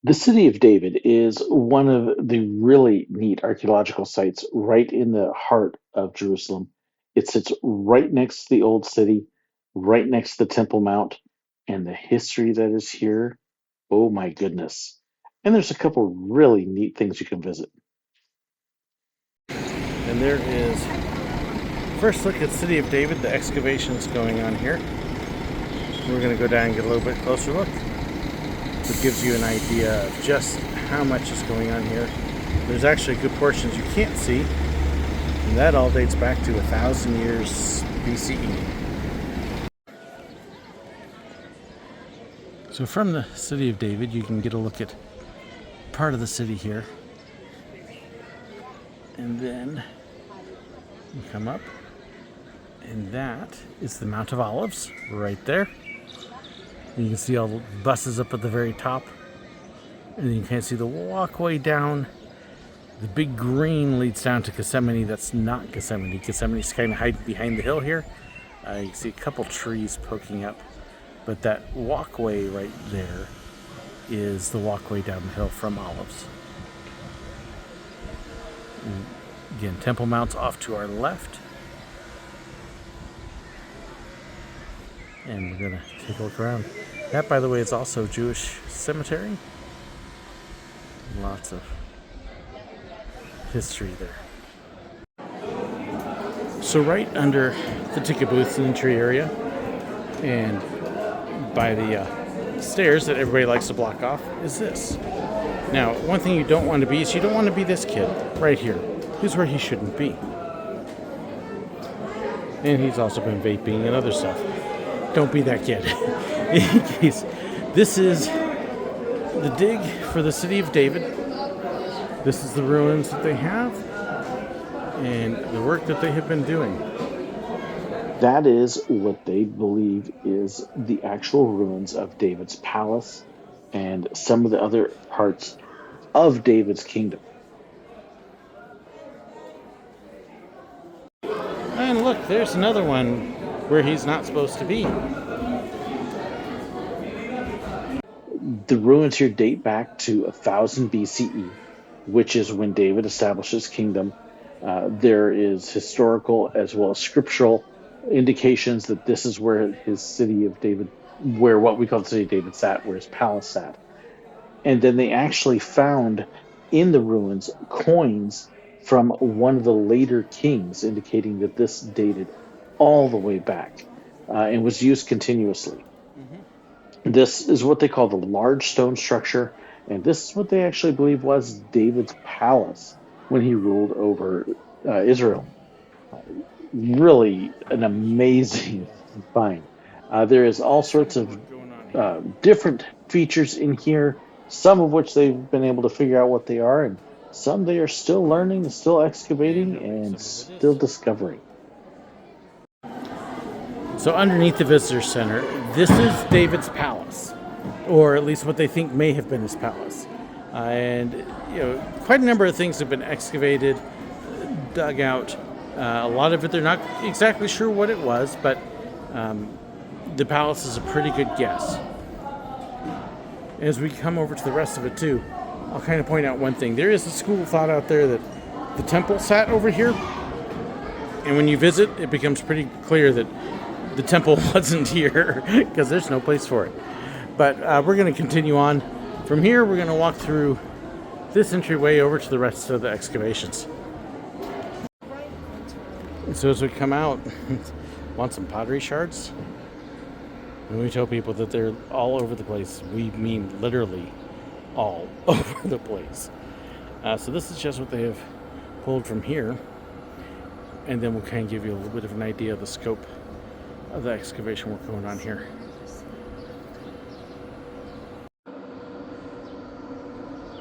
The city of David is one of the really neat archaeological sites right in the heart of Jerusalem. It sits right next to the old city, right next to the Temple Mount, and the history that is here. Oh my goodness. And there's a couple really neat things you can visit. And there is first look at City of David, the excavations going on here. We're going to go down and get a little bit closer look. It gives you an idea of just how much is going on here. There's actually good portions you can't see, and that all dates back to 1,000 years BCE. So from the City of David, you can get a look at part of the city here. And then you come up, and that is the Mount of Olives right there. You can see all the buses up at the very top, and you can see the walkway down. The big green leads down to Gethsemane. That's not Gethsemane. Gethsemane's kind of hiding behind the hill here. You can see a couple trees poking up, but that walkway right there is the walkway down the hill from Olives. And again, Temple Mount's off to our left. And we're going to take a look around. That, by the way, is also a Jewish cemetery. Lots of history there. So right under the ticket booths in the entry area, and by the stairs that everybody likes to block off, is this. Now, one thing you don't want to be is you don't want to be this kid right here. He's where he shouldn't be. And he's also been vaping and other stuff. Don't be that kid. In case, this is the dig for the City of David. This is the ruins that they have and the work that they have been doing. That is what they believe is the actual ruins of David's palace and some of the other parts of David's kingdom. And look, there's another one where he's not supposed to be. The ruins here date back to 1000 BCE, which is when David established his kingdom. There is historical as well as scriptural indications that this is where his city of David, where what we call the city of David sat, where his palace sat. And then they actually found in the ruins coins from one of the later kings, indicating that this dated all the way back and was used continuously. This is what they call the large stone structure, and this is what they actually believe was David's palace when he ruled over Israel. Really an amazing find. There is all sorts of different features in here, some of which they've been able to figure out what they are, and some they are still learning, and still excavating, and still discovering. So underneath the visitor center, this is David's palace, or at least what they think may have been his palace. And quite a number of things have been excavated, dug out. A lot of it they're not exactly sure what it was, but the palace is a pretty good guess. As we come over to the rest of it too, I'll kind of point out one thing. There is a school of thought out there that the temple sat over here, and when you visit, it becomes pretty clear that the temple wasn't here because there's no place for it. But we're going to continue on. From here, we're going to walk through this entryway over to the rest of the excavations. So as we come out, want some pottery shards? When we tell people that they're all over the place, we mean literally all over the place. So this is just what they have pulled from here. And then we'll kind of give you a little bit of an idea of the scope of the excavation work going on here.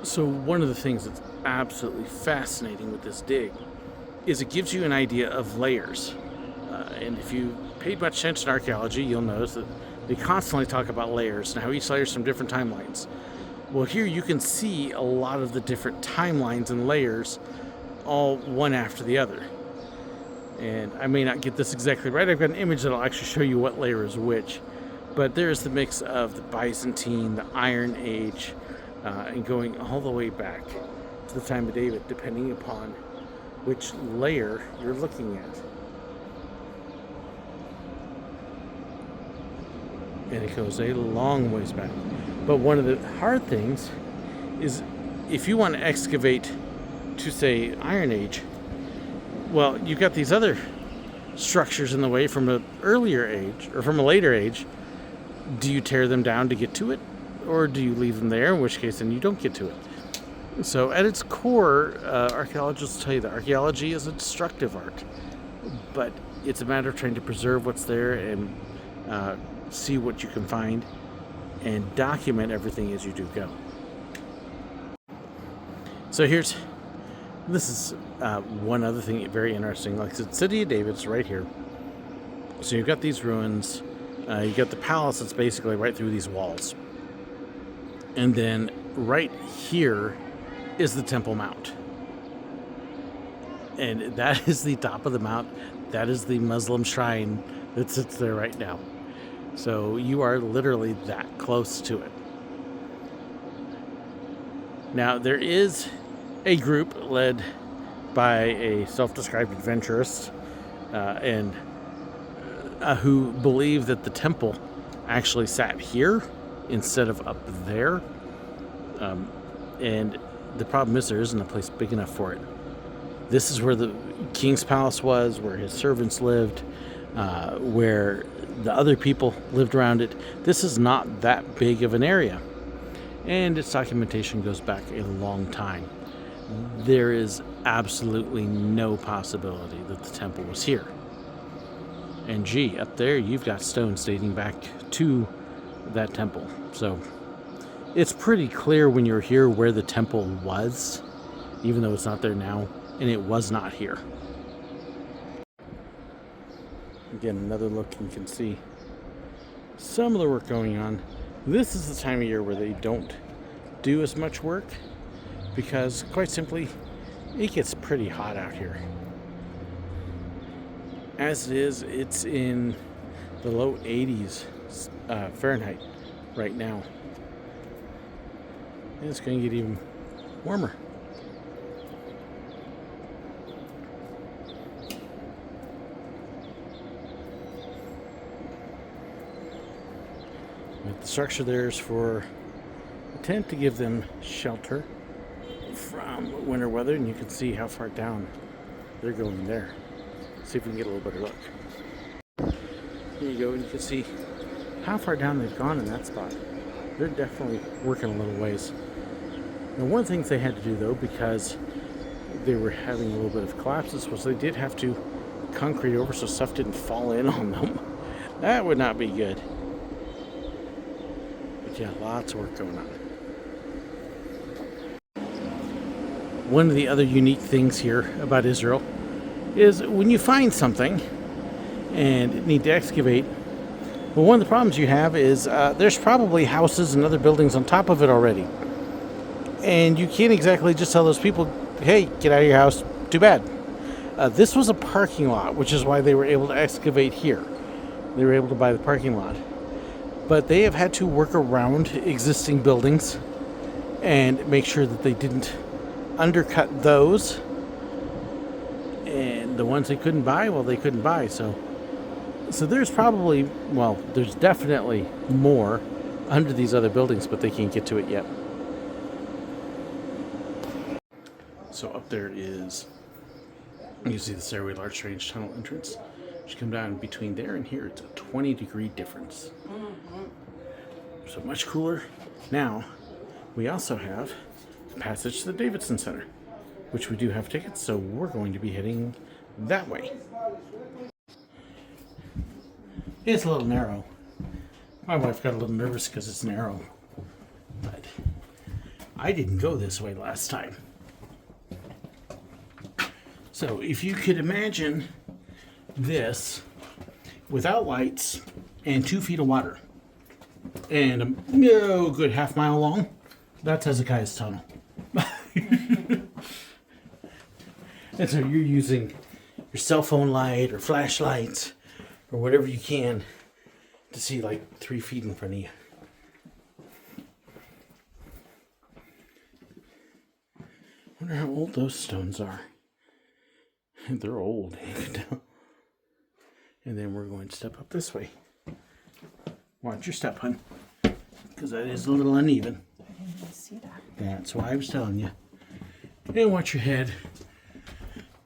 So one of the things that's absolutely fascinating with this dig is it gives you an idea of layers. And if you paid much attention to archaeology, you'll notice that they constantly talk about layers and how each layer is from different timelines. Well, here you can see a lot of the different timelines and layers, all one after the other. And I may not get this exactly right. I've got an image that'll actually show you what layer is which. But there's the mix of the Byzantine, the Iron Age, and going all the way back to the time of David, depending upon which layer you're looking at. And it goes a long ways back. But one of the hard things is if you want to excavate to, say, Iron Age, well, you've got these other structures in the way from an earlier age or from a later age. Do you tear them down to get to it? Or do you leave them there, in which case then you don't get to it? So at its core, archaeologists tell you that archaeology is a destructive art. But it's a matter of trying to preserve what's there and see what you can find and document everything as you do go. So this is one other thing very interesting. Like I said, City of David's right here. So you've got these ruins. You've got the palace that's basically right through these walls. And then right here is the Temple Mount. And that is the top of the mount. That is the Muslim shrine that sits there right now. So you are literally that close to it. Now, there is a group led by a self-described adventurist who believe that the temple actually sat here instead of up there. And the problem is there isn't a place big enough for it. This is where the king's palace was, where his servants lived, where the other people lived around it. This is not that big of an area. And its documentation goes back a long time. There is absolutely no possibility that the temple was here. And gee, up there you've got stones dating back to that temple. So it's pretty clear when you're here where the temple was, even though it's not there now, and it was not here. Again, another look, and you can see some of the work going on. This is the time of year where they don't do as much work because, quite simply, it gets pretty hot out here. As it is, it's in the low 80s Fahrenheit right now. And it's going to get even warmer. But the structure there is for a tent to give them shelter from winter weather, and you can see how far down they're going there. See if we can get a little better look. Here you go, and you can see how far down they've gone in that spot. They're definitely working a little ways. Now, one of the things they had to do, though, because they were having a little bit of collapses, was they did have to concrete over so stuff didn't fall in on them. That would not be good. But yeah, lots of work going on. One of the other unique things here about Israel is when you find something and need to excavate, well, one of the problems you have is there's probably houses and other buildings on top of it already. And you can't exactly just tell those people, hey, get out of your house, too bad. This was a parking lot, which is why they were able to excavate here. They were able to buy the parking lot. But they have had to work around existing buildings and make sure that they didn't undercut those. And the ones they couldn't buy, well, they couldn't buy. So there's probably, well, there's definitely more under these other buildings, but they can't get to it yet. So up there is, you see the stairway large strange tunnel entrance. You come down between there and here, it's a 20-degree difference. So much cooler. Now, we also have the passage to the Davidson Center, which we do have tickets, so we're going to be heading that way. It's a little narrow. My wife got a little nervous because it's narrow, but I didn't go this way last time. So if you could imagine this without lights and 2 feet of water and a good half mile long, that's Hezekiah's tunnel. And so you're using your cell phone light or flashlights or whatever you can to see like 3 feet in front of you. Wonder how old those stones are. They're old. And then we're going to step up this way. Watch your step, hon, because that is a little uneven. I didn't see that. That's why I was telling you. And watch your head.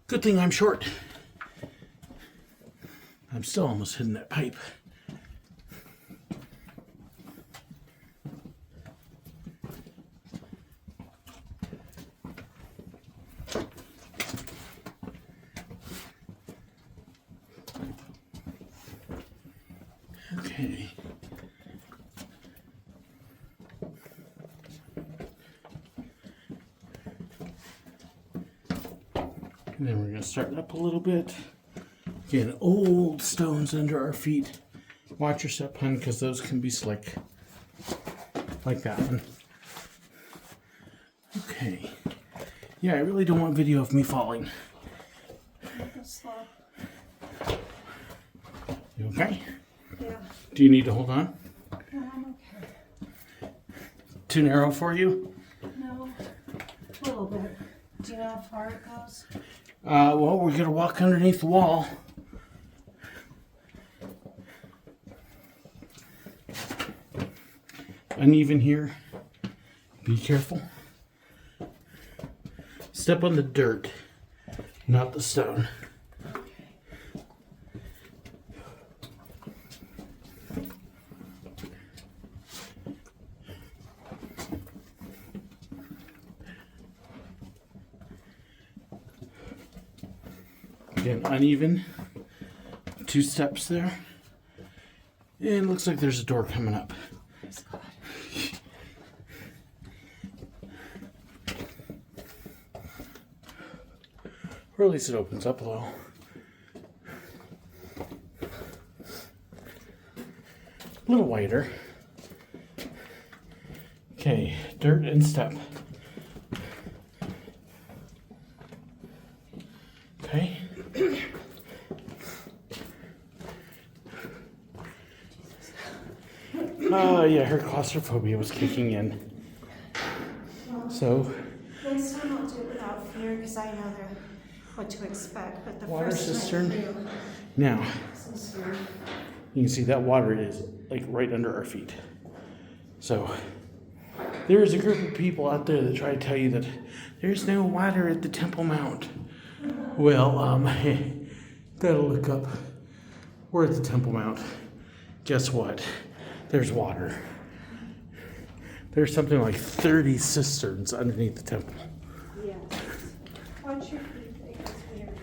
Good thing I'm short. I'm still almost hitting that pipe. Okay. And then we're going to start up a little bit. Again, old stones under our feet. Watch your step, hun, because those can be slick. Like that one. Okay. Yeah, I really don't want video of me falling. You okay? Yeah. Do you need to hold on? No, I'm okay. Too narrow for you? No, a little bit. Do you know how far it goes? Well, we're going to walk underneath the wall. Uneven here. Be careful. Step on the dirt, not the stone. Again, uneven. 2 steps there. And looks like there's a door coming up. Or at least it opens up a little. A little wider. Okay, dirt and step. Okay. Yeah, her claustrophobia was kicking in. So, Next time I'll do it without fear because I know what to expect. But the water first cistern. time I feel Now, sincere. you can see that water is like right under our feet. So, there is a group of people out there that try to tell you that there's no water at the Temple Mount. Well, gotta look up. We're at the Temple Mount. Guess what? There's water. There's something like 30 cisterns underneath the temple. Yes. Watch your feet. It gets weird.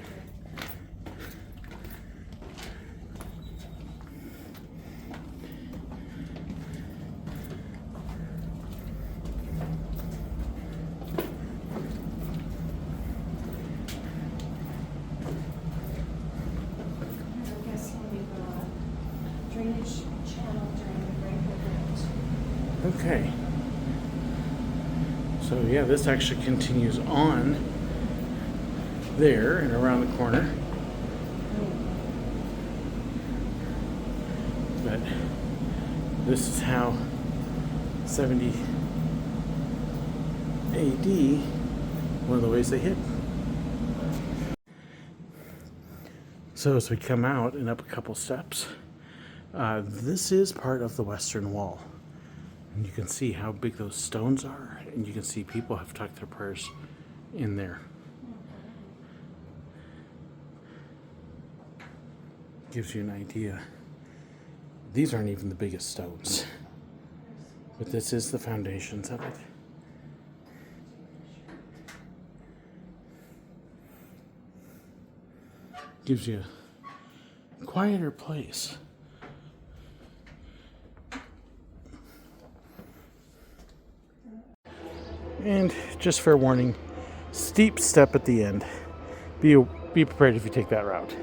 I guess we'll leave a drainage channel during the break of it. Okay. So yeah, this actually continues on there and around the corner. But this is how 70 AD, one of the ways they hit. So as we come out and up a couple steps, this is part of the western wall. And you can see how big those stones are, and you can see people have tucked their prayers in there. Gives you an idea. These aren't even the biggest stones, but this is the foundations of it. Gives you a quieter place. And just fair warning, steep step at the end. Be prepared if you take that route.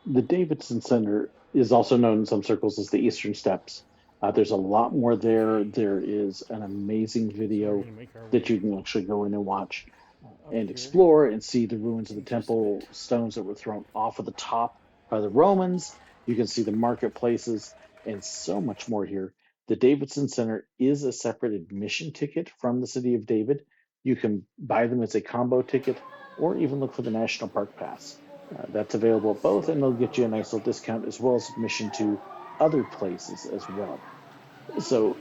The Davidson Center is also known in some circles as the Eastern Steps. There's a lot more there. There is an amazing video that you can actually go in and watch and explore and see the ruins of the temple stones that were thrown off of the top by the Romans. You can see the marketplaces and so much more here. The Davidson Center is a separate admission ticket from the City of David. You can buy them as a combo ticket or even look for the National Park Pass. That's available at both, and they'll get you a nice little discount as well as admission to other places as well. So,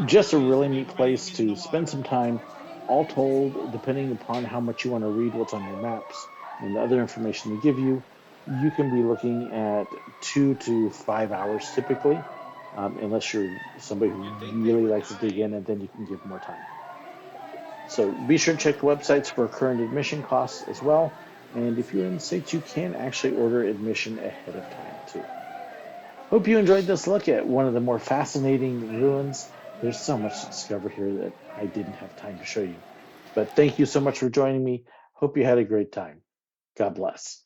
just a really neat place to spend some time. All told, depending upon how much you want to read what's on your maps and the other information they give you, you can be looking at 2 to 5 hours typically, unless you're somebody who really likes to dig in, and then you can give more time. So be sure to check the websites for current admission costs as well. And if you're in the States, you can actually order admission ahead of time too. Hope you enjoyed this look at one of the more fascinating ruins. There's so much to discover here that I didn't have time to show you. But thank you so much for joining me. Hope you had a great time. God bless.